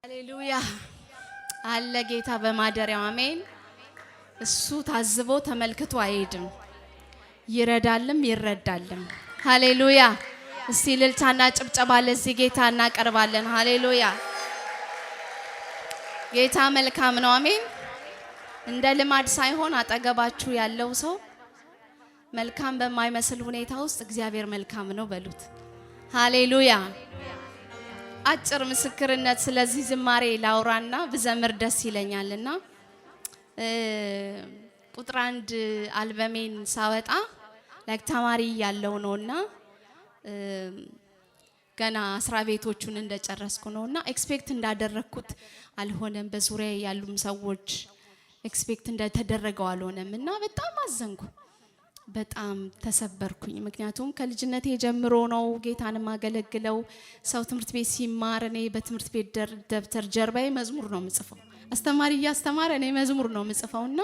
ሃሌሉያ አለ ጌታ በማደሪያው አሜን። እሱ ታዝቦ ተመልክቶ አይሄድም፣ ይረዳልም ይረዳልም። ሃሌሉያ። እስቲ እልልታና ጭብጨባ ለዚህ ጌታ እናቀርባለን። ሃሌሉያ። ጌታ መልካም ነው። አሜን። እንደ ልማድ ሳይሆን አጠገባችሁ ያለው ሰው መልካም በማይመስል ሁኔታ ውስጥ እግዚአብሔር መልካም ነው በሉት። ሃሌሉያ። አጭር ምስክርነት ስለዚህ ዝማሬ ላውራና ብዘምር ደስ ይለኛልና ቁጥር 1 አልበሜን ሳወጣ ተማሪ ያለው ነውና ገና አስራ ቤቶቹን እንደጨረስኩ ነውና ኤክስፔክት እንዳደረኩት አልሆነም። በዙሪያ ያሉም ሰዎች ኤክስፔክት እንደተደረገው አልሆነምና በጣም አዘንኩ፣ በጣም ተሰበርኩኝ። ምክንያቱም ከልጅነቴ ጀምሮ ነው ጌታን ማገለግለው። ሰው ትምህርት ቤት ሲማር እኔ በትምህርት ቤት ደብተር ጀርባዬ መዝሙር ነው የምጽፈው። አስተማሪ እያስተማረ እኔ መዝሙር ነው የምጽፈውና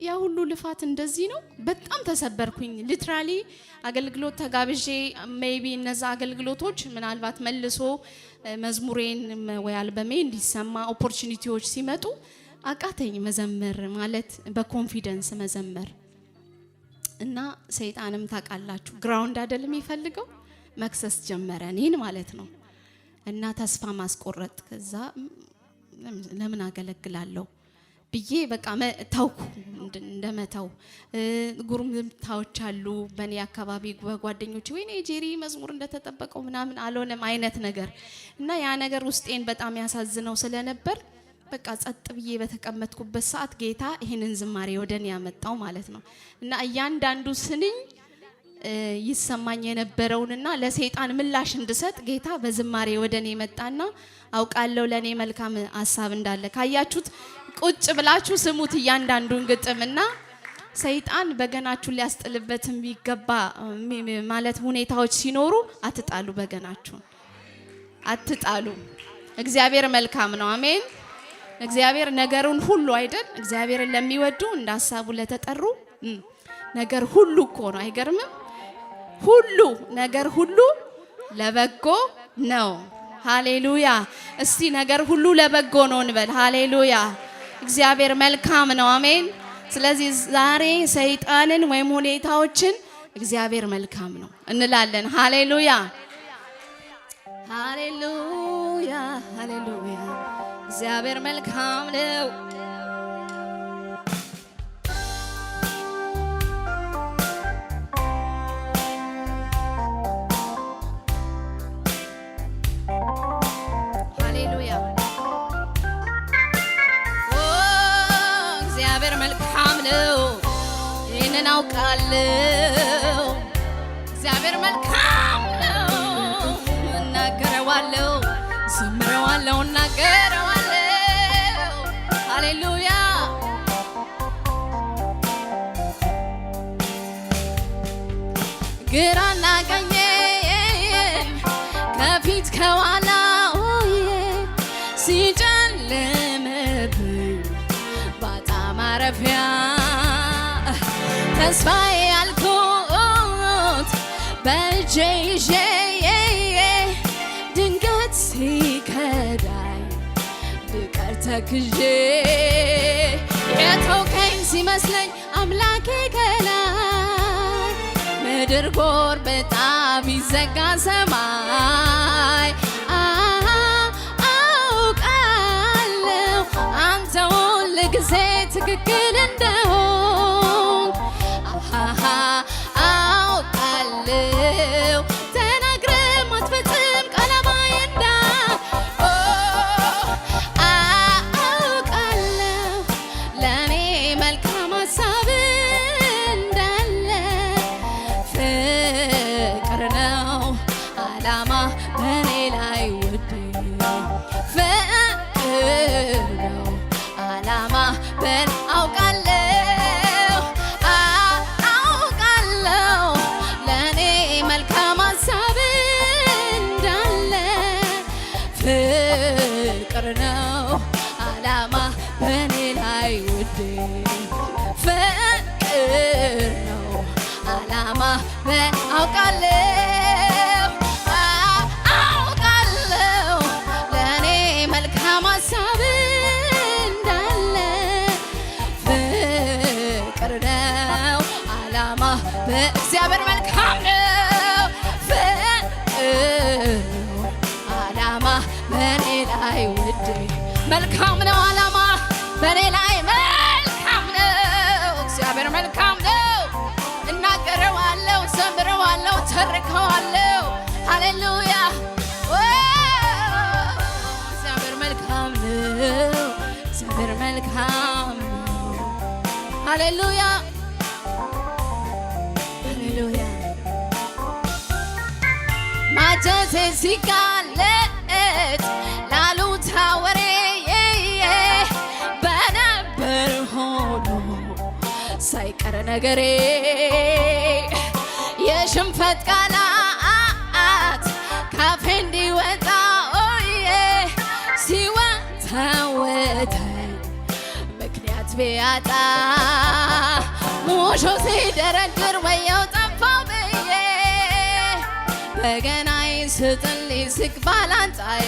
ያ ሁሉ ልፋት እንደዚህ ነው። በጣም ተሰበርኩኝ። ሊትራሊ አገልግሎት ተጋብዤ ሜይቢ እነዛ አገልግሎቶች ምናልባት መልሶ መዝሙሬን ወይ አልበሜ እንዲሰማ ኦፖርቹኒቲዎች ሲመጡ አቃተኝ መዘመር ማለት በኮንፊደንስ መዘመር እና ሰይጣንም ታውቃላችሁ ግራውንድ አይደለም የሚፈልገው መክሰስ ጀመረ እኔን ማለት ነው። እና ተስፋ ማስቆረጥ ከዛ ለምን አገለግላለሁ ብዬ በቃ ተውኩ። እንደመተው ጉርምታዎች አሉ በእኔ አካባቢ በጓደኞቼ ወይኔ ጄሪ መዝሙር እንደተጠበቀው ምናምን አልሆነም አይነት ነገር እና ያ ነገር ውስጤን በጣም ያሳዝነው ስለነበር በቃ ጸጥ ብዬ በተቀመጥኩበት ሰዓት ጌታ ይሄንን ዝማሬ ወደኔ ያመጣው ማለት ነው። እና እያንዳንዱ ስንኝ ይሰማኝ የነበረውንና ለሰይጣን ምላሽ እንድሰጥ ጌታ በዝማሬ ወደኔ መጣና አውቃለሁ ለኔ መልካም ሐሳብ እንዳለ ካያችሁት ቁጭ ብላችሁ ስሙት እያንዳንዱን ግጥምና ሰይጣን በገናችሁ ሊያስጥልበትም ቢገባ ማለት ሁኔታዎች ሲኖሩ አትጣሉ፣ በገናችሁን አትጣሉ። እግዚአብሔር መልካም ነው። አሜን። እግዚአብሔር ነገሩን ሁሉ አይደል እግዚአብሔርን ለሚወዱ እንደ ሐሳቡ ለተጠሩ ነገር ሁሉ እኮ ነው። አይገርምም? ሁሉ ነገር ሁሉ ለበጎ ነው። ሃሌሉያ። እስቲ ነገር ሁሉ ለበጎ ነው እንበል። ሃሌሉያ። እግዚአብሔር መልካም ነው። አሜን። ስለዚህ ዛሬ ሰይጣንን ወይም ሁኔታዎችን እግዚአብሔር መልካም ነው እንላለን። ሃሌሉያ ሃሌሉያ ሃሌሉያ። እግዚአብሔር መልካም ነው። ሃሌሉያ እግዚአብሔር መልካም ነው። ይህንን አውቃለሁ። እግዚአብሔር መልካም ነው። እናገረዋለሁ፣ ዘምረዋለሁ፣ እናገረዋለሁ። ሃሌሉያ ግራና ቀኜ ከፊት ከኋላ ሲጨልምብኝ ባጣ ማረፊያ ተስፋዬ ያልኩት በእጄ ይዤ ድንገት ሲከዳኝ ብቀር ተክዤ የተውከኝ ሲመስለኝ አምላኬ ከላይ ምድር ጎርብጣ ቢዘጋ ሰማይ አውቃለሁ አንተ ሁል ጊዜ ትክክል እንደሆንክ አውቃለሁ ተናግረህ አትፈጽም ቃልህ አውቃለሁ ለእኔ መልካም ሐሳብ እንዳለ ፍቅር ነው ዓላማ በእኔ ላይ ውድ ፍቅር ነው ዓላማ አውቃለሁ ለእኔ መልካም ሐሳብ እንዳለ ፍቅር ነው ዓላማ በእኔ ላይ ውድ ፍቅር ነው ዓላማ አውቃለሁ እግዚአብሔር መልካም ነው። ዓላማ በኔ ላይ ውዴ መልካም ነው። ዓላማ በኔ ላይ መልካም ነው። እግዚአብሔር መልካም ነው። እናገረዋለሁ፣ ዘምረዋለሁ፣ ተርከዋለሁ። ሃሌሉያ እግዚአብሔር መልካም ነው። እግዚአብሔር መልካም ነው። ሃሌሉያ ሃሌሉያ ማጀቴ ሲጋለጥ ላሉታ ወሬ በነበር ሆኖ ሳይቀር ነገሬ የሽንፈት ቃላት ካፌ እንዲወጣ ሲወተወተኝ ምክንያት ቢያጣ ሙሾ ሲደረድር ወየው ጠፋው ብዬ በገናዬ ስጥልኝ ዝቅ ባላንጣዬ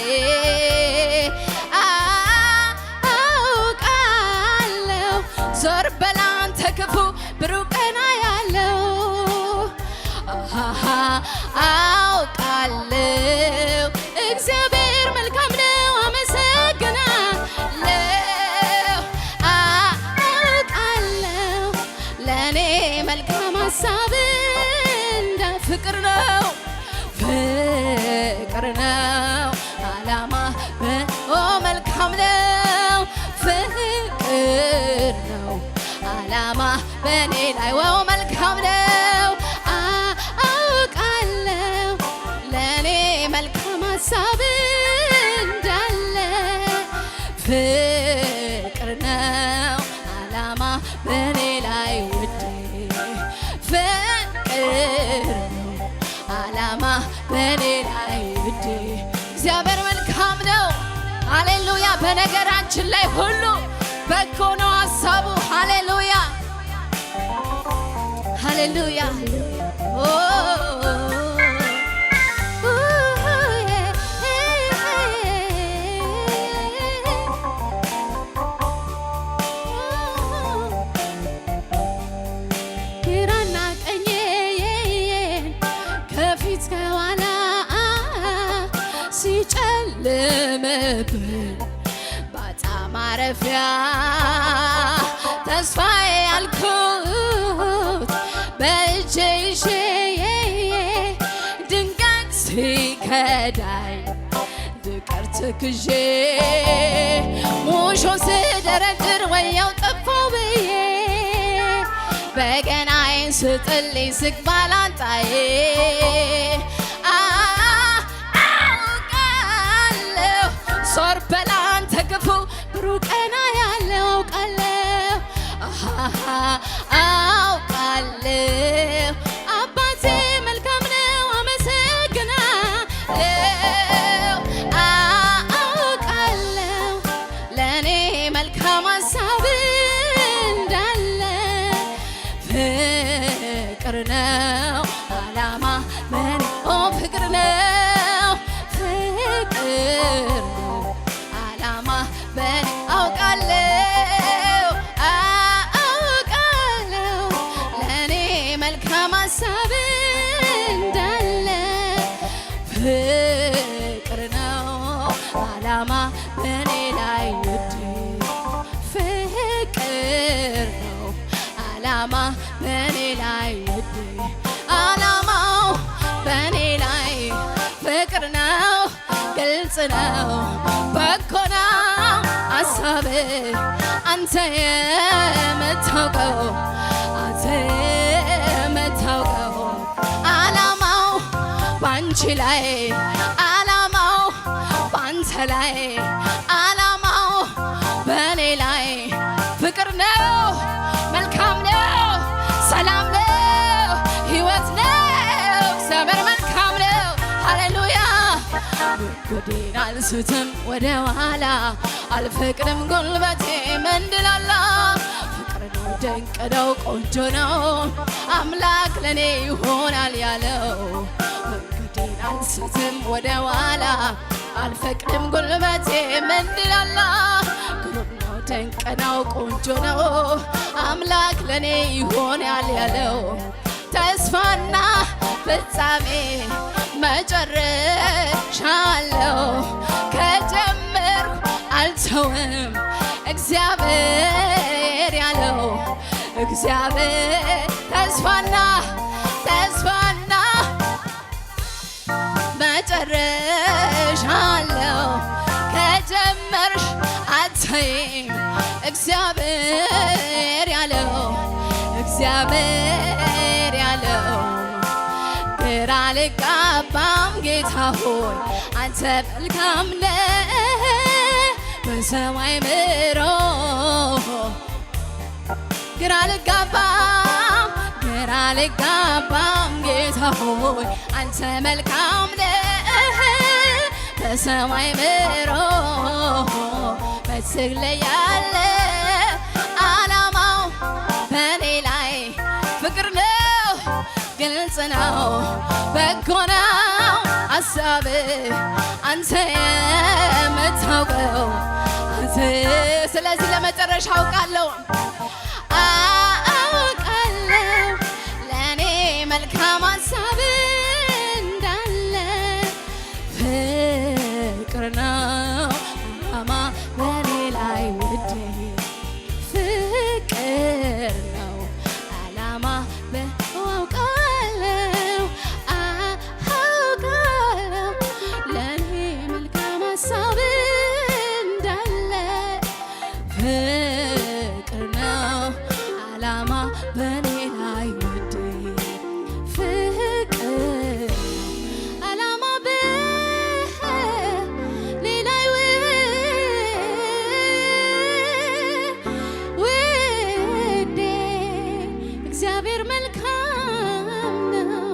አውቃለሁ ዞር በላንተ ክፉ ብሩህ ቀን አያለው አውቃለሁ እግዚአብሔር መልካም ነው አመሰግናለሁ አውቃለሁ ለእኔ መልካም ሀሳብ እንደ ፍቅር ነው ፍቅር ነው ዓላማ መልካም ነው ፍቅር ነው ዓላማ በእኔ ላይ መልካም ነው አውቃለሁ ለእኔ መልካም ሀሳብ እንዳለ ፍቅር ነው ዓላማ በእኔ ላይ ውዴ ፍቅር ነው ዓላማ በእኔ ላይ ውዴ እግዚአብሔር መልካም ነው። ሃሌሉያ በነገራችን ላይ ሁሉ በጎ ነው ሀሳቡ። ሃሌሉያ ሃሌሉያ ግራና ቀኜ ከፊት ከኋላ ሲጨልምብኝ ባጣ ማረፊያ ተስፋዬ ያልኩት በእጄ ይዤ ድንገት ሲከዳኝ ብቀር ትክዤ ሙሾ ስደረድር ወየው ጠፋው ብዬ በገናዬን ስጥልኝ ዝቅ ባላንጣዬ አውቃለሁ ዞር በላንተ ክፉ ብሩህ ቀን አያለው አውቃለሁ አባቴ መልካም ነው አመሰግናለሁ አውቃለሁ ለእኔ መልካም ሀሳብ እንዳለ ፍቅር ነው ዓላማ በኔ ፍቅር ነው ፍቅር ነው ዓላማ በኔ አውቃለሁ ለእኔ መልካም ሀሳብ እንዳለ ፍቅር ነው ዓላማ በኔ ላይ ውዴ ፍቅር ነው ዓላማ በኔ ላይ ውዴ ዓላማው በኔ ላይ ፍቅር ነው ግልጽ ነው በጎ ነው ሀሳብ አንተ የምታውቀው ዓላማው ባንቺ ላይ ዓላማው ባንተ ላይ ዓላማው በኔ ላይ ፍቅር ነው መልካም ነው ሰላም ነው ሕይወት ነው እግዚአብሔር መልካም ነው። ሃሌሉያ ጎዴን አልስትም ወደ ኋላ አልፈቅድም ጉልበቴ መንድላላ ፍቅር ነው ድንቅ ነው ቆንጆ ነው አምላክ ለኔ ይሆናል ያለው ጎዴን አልስትም ወደ ኋላ አልፈቅድም ጉልበቴ መንድላላ ግሩም ነው ድንቅ ነው ቆንጆ ነው አምላክ ለኔ ይሆናል ያለው ተስፋና ፍጻሜ መጨረሻ አለው። ከጀመርኩ አልተውም እግዚአብሔር ያለው እግዚአብሔር ተስፋና መጨረሻ አለው። ከጀመርሽ አትይም እግዚአብሔር ያለው ግራ አልጋባም ጌታ ሆይ አንተ መልካም ነህ በሰማይ ምሮ ግራ አልጋባም ጌታ ሆይ አንተ መልካም ነህ በሰማይ ምሮ በትለያለ ዓላማው በኔ ላይ ፍቅር ነው ግልጽ ነው በጎ ነው ሐሳብህ አንተ የምታውቀው አንተ ስለዚህ ለመጨረሻ አውቃለሁ ለእኔ መልካም ሐሳብ እንዳለ ፍቅር ነው ዓላማ በኔ ላይ ውዴ ፍቅር ነው ዓላማ አውቃለሁ ለእኔ መልካም ሐሳብ እንዳለ ፍቅር ነው ዓላማ በኔ ላይ ውዴ ፍቅር ዓላማ በኔ ላይ ውዴ እግዚአብሔር መልካም ነው።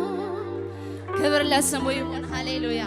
ክብር ለስሙ ይሁን። ሃሌሉያ